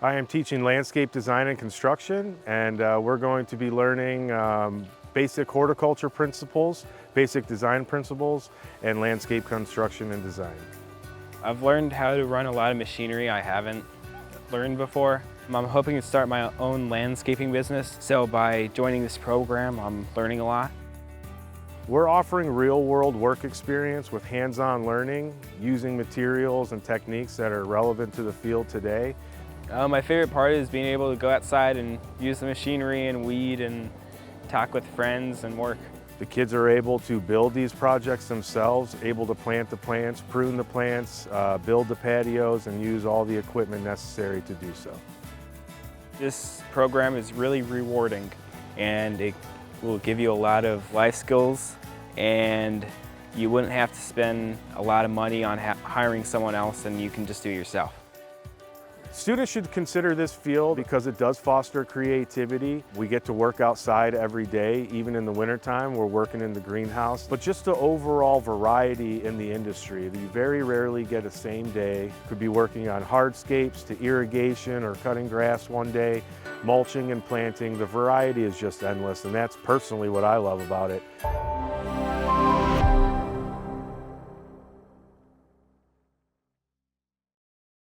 I am teaching landscape design and construction, and we're going to be learning basic horticulture principles, basic design principles, and landscape construction and design. I've learned how to run a lot of machinery I haven't learned before. I'm hoping to start my own landscaping business, so by joining this program, I'm learning a lot. We're offering real-world work experience with hands-on learning, using materials and techniques that are relevant to the field today. My favorite part is being able to go outside and use the machinery and weed and talk with friends and work. The kids are able to build these projects themselves, able to plant the plants, prune the plants, build the patios, and use all the equipment necessary to do so. This program is really rewarding, and it will give you a lot of life skills, and you wouldn't have to spend a lot of money on hiring someone else, and you can just do it yourself. Students should consider this field because it does foster creativity. We get to work outside every day, even in the wintertime. We're working in the greenhouse. But just the overall variety in the industry. You very rarely get a same day. Could be working on hardscapes to irrigation or cutting grass one day, mulching and planting. The variety is just endless, and that's personally what I love about it.